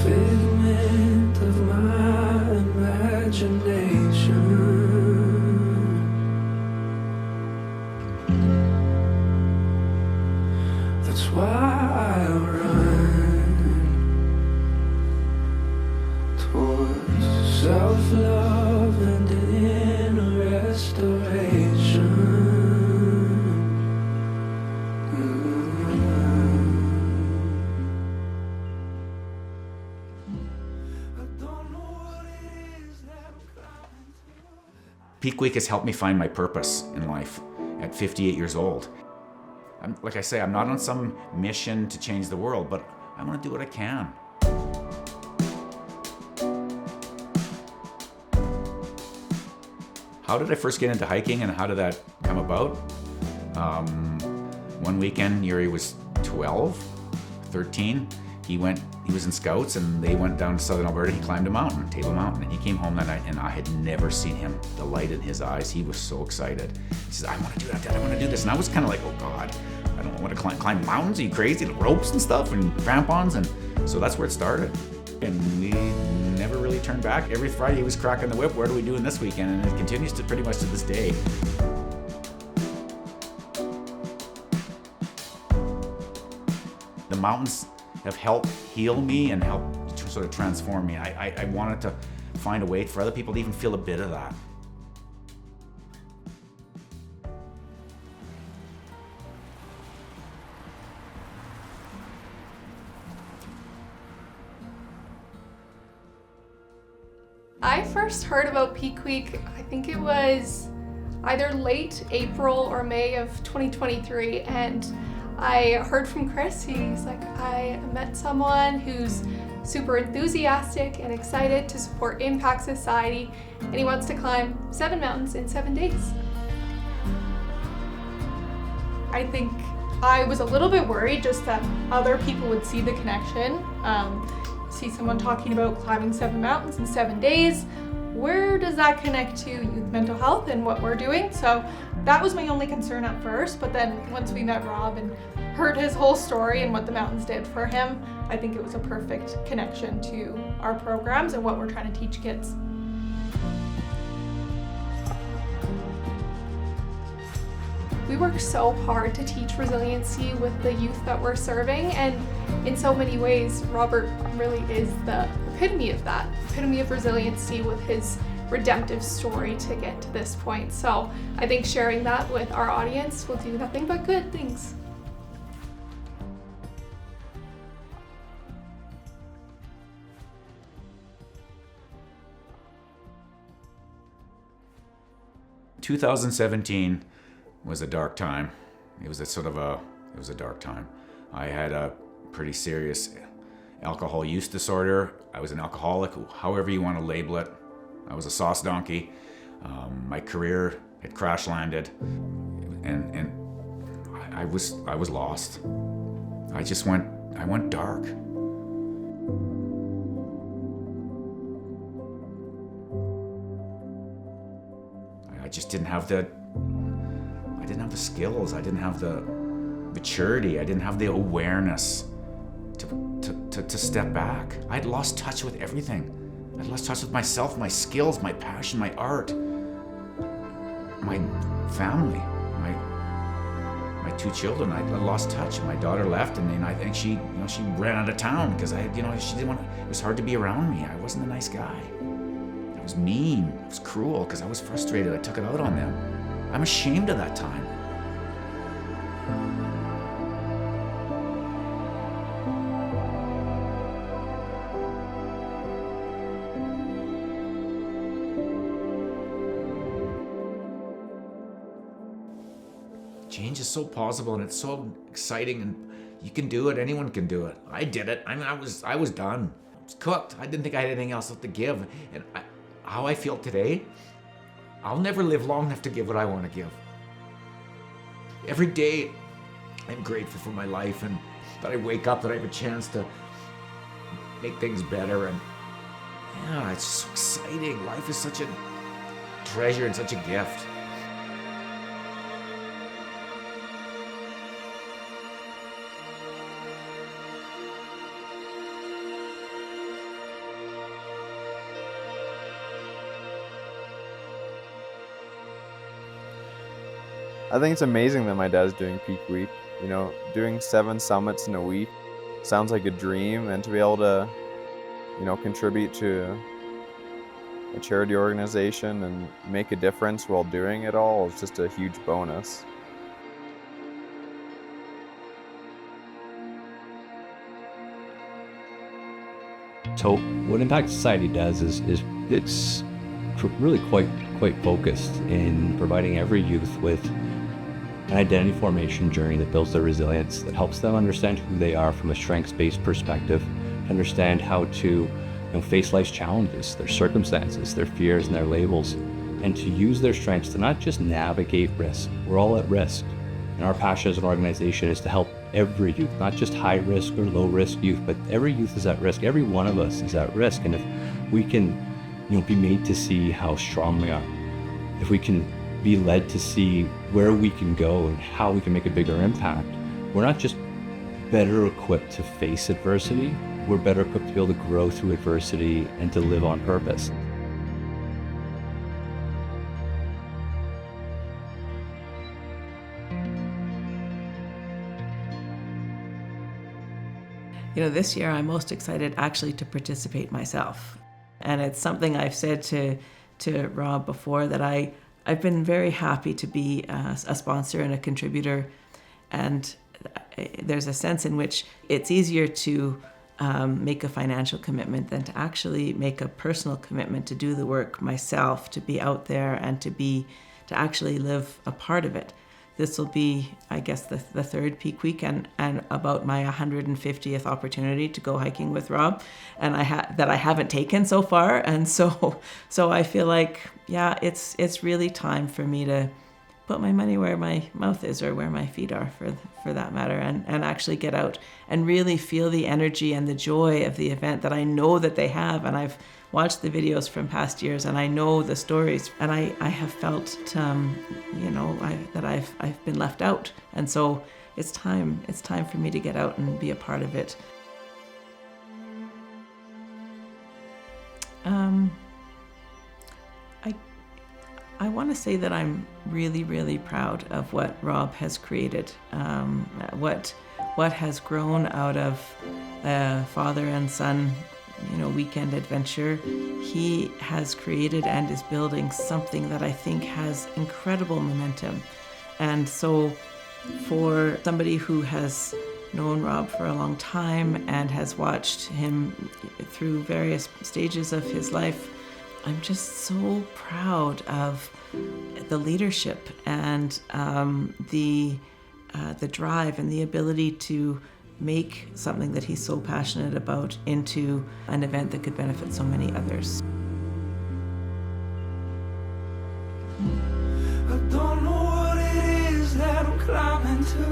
figment of my imagination. That's why I run towards self-love and inner restoration. Peak Week has helped me find my purpose in life at 58 years old. Like I say, I'm not on some mission to change the world, but I want to do what I can. How did I first get into hiking and how did that come about? One weekend, Yuri was 12, 13. He was in Scouts and they went down to southern Alberta. He climbed a mountain, Table Mountain, and he came home that night and I had never seen him, the light in his eyes. He was so excited. He says, I want to do that, Dad, I want to do this. And I was kind of like, oh God, I don't want to climb mountains, are you crazy? The ropes and stuff and crampons. And so that's where it started. And we never really turned back. Every Friday he was cracking the whip, what are we doing this weekend? And it continues to pretty much to this day. The mountains have helped heal me and helped sort of transform me. I wanted to find a way for other people to even feel a bit of that. I first heard about Peak Week, I think it was either late April or May of 2023, and I heard from Chris. He's like, I met someone who's super enthusiastic and excited to support Impact Society, and he wants to climb 7 mountains in 7 days. I think I was a little bit worried just that other people would see the connection. See someone talking about climbing 7 mountains in 7 days. Where does that connect to youth mental health and what we're doing? So that was my only concern at first, but then once we met Rob and heard his whole story and what the mountains did for him, I think it was a perfect connection to our programs and what we're trying to teach kids. We work so hard to teach resiliency with the youth that we're serving, and in so many ways, Robert really is the epitome of that, epitome of resiliency with his redemptive story to get to this point. So I think sharing that with our audience will do nothing but good things. In 2017 was a dark time. It was a dark time. I had a pretty serious alcohol use disorder. I was an alcoholic, however you want to label it. I was a sauce donkey. My career had crash landed, and I was lost. I went dark. I just didn't have the skills. I didn't have the maturity. I didn't have the awareness to step back. I'd lost touch with everything. I'd lost touch with myself, my skills, my passion, my art, my family, my 2 children. I lost touch. My daughter left, and I think she ran out of town because she didn't want. It was hard to be around me. I wasn't a nice guy. I was mean. I was cruel because I was frustrated. I took it out on them. I'm ashamed of that time. Change is so possible and it's so exciting, and you can do it. Anyone can do it. I did it. I mean, I was done. I was cooked. I didn't think I had anything else left to give. And how I feel today, I'll never live long enough to give what I want to give. Every day, I'm grateful for my life and that I wake up, that I have a chance to make things better. And yeah, it's so exciting. Life is such a treasure and such a gift. I think it's amazing that my dad's doing Peak Week. You know, doing 7 summits in a week sounds like a dream, and to be able to, you know, contribute to a charity organization and make a difference while doing it all is just a huge bonus. So what Impact Society does is it's really quite focused in providing every youth with an identity formation journey that builds their resilience, that helps them understand who they are from a strengths-based perspective, understand how to face life's challenges, their circumstances, their fears, and their labels, and to use their strengths to not just navigate risk. We're all at risk, and our passion as an organization is to help every youth, not just high risk or low risk youth, but every youth is at risk. Every one of us is at risk, and if we can be made to see how strong we are, if we can be led to see where we can go and how we can make a bigger impact, we're not just better equipped to face adversity, we're better equipped to be able to grow through adversity and to live on purpose. This year I'm most excited actually to participate myself. And it's something I've said to Rob before, that I've been very happy to be a sponsor and a contributor. And there's a sense in which it's easier to make a financial commitment than to actually make a personal commitment to do the work myself, to be out there and to actually live a part of it. This will be, I guess, the third Peak Week and about my 150th opportunity to go hiking with Rob, and that I haven't taken so far. And so I feel like, yeah, it's really time for me to put my money where my mouth is, or where my feet are, for that matter, and actually get out and really feel the energy and the joy of the event that I know that they have. And I've watched the videos from past years, and I know the stories, and I have felt, that I've been left out. And so it's time for me to get out and be a part of it. I want to say that I'm really, really proud of what Rob has created, what has grown out of father and son weekend adventure. He has created and is building something that I think has incredible momentum. And so for somebody who has known Rob for a long time and has watched him through various stages of his life, I'm just so proud of the leadership and the drive and the ability to make something that he's so passionate about into an event that could benefit so many others. I don't know what it is that I'm climbing to.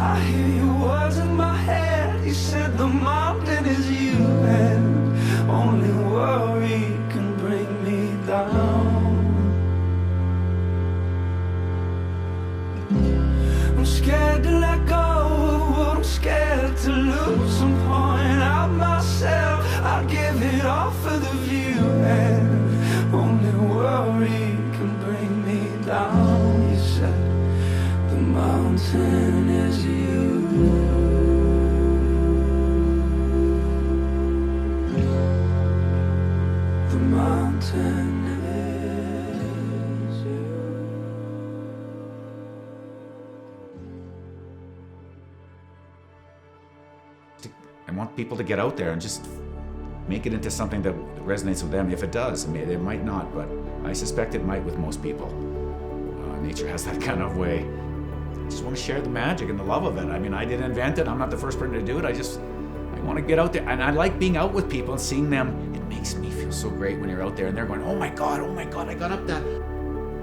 I hear your words in my head. You said the mountain is you, and only worry can bring me down. I'm scared to let go of what I'm scared to lose. I'm pouring out myself. I give it all for the view, and only worry can bring me down. You said the mountain is you. The mountain is you. I want people to get out there and just make it into something that resonates with them. If it does, it might not, but I suspect it might with most people. Nature has that kind of way. I just want to share the magic and the love of it. I didn't invent it. I'm not the first person to do it. I want to get out there, and I like being out with people and seeing them. It makes me feel so great when you're out there and they're going, oh my God, I got up that.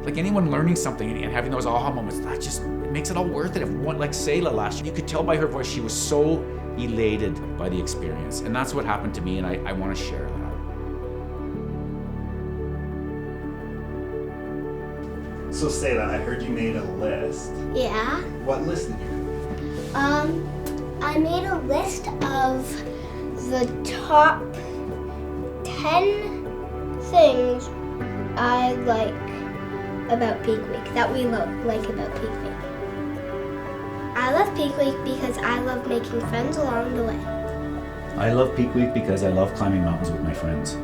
Like anyone learning something and having those aha moments, it makes it all worth it. Like Sayla last year, you could tell by her voice, she was so elated by the experience, and that's what happened to me, and I want to share that. So Sayla, I heard you made a list. Yeah. What list did you make? I made a list of the top 10 things I like about Peak Week, that we like about Peak Week. I love Peak Week because I love making friends along the way. I love Peak Week because I love climbing mountains with my friends.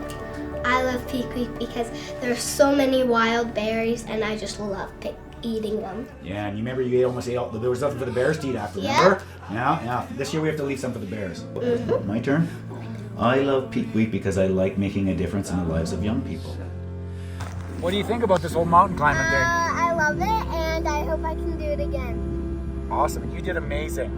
I love Peak Week because there are so many wild berries and I just love eating them. Yeah, and you remember almost ate all, there was nothing for the bears to eat after, Yeah. remember? Yeah. This year we have to leave some for the bears. Mm-hmm. My turn? I love Peak Week because I like making a difference in the lives of young people. What do you think about this whole mountain climbing thing? I love it and I hope I can do it again. Awesome, you did amazing.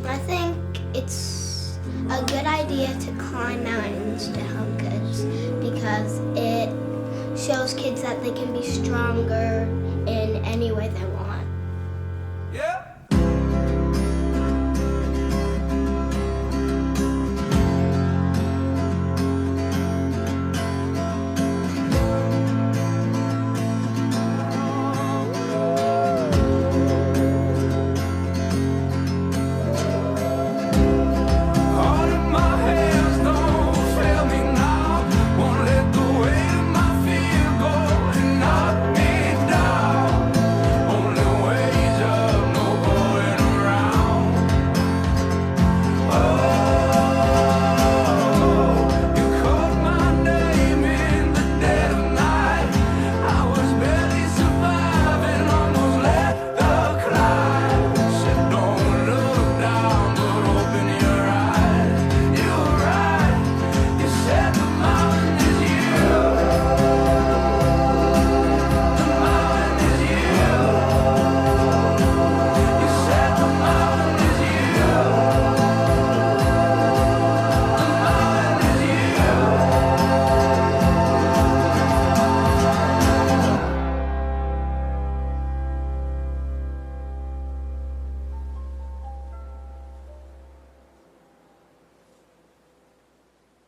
I think it's a good idea to climb mountains to help kids because it shows kids that they can be stronger in any way they want. Yeah. All in my hands don't fail me now. Won't let the weight of my fear go and knock me down. Only ways up, no going around. Oh, you called my name in the dead of night. I was barely surviving, almost let the climb. Said don't look down, but open your eyes. You were right, you said the mountain is you. The mountain is you. You said the mountain is you. The mountain is you.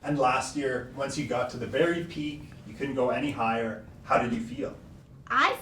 And last year, once you got to the very peak, you couldn't go any higher. How did you feel? I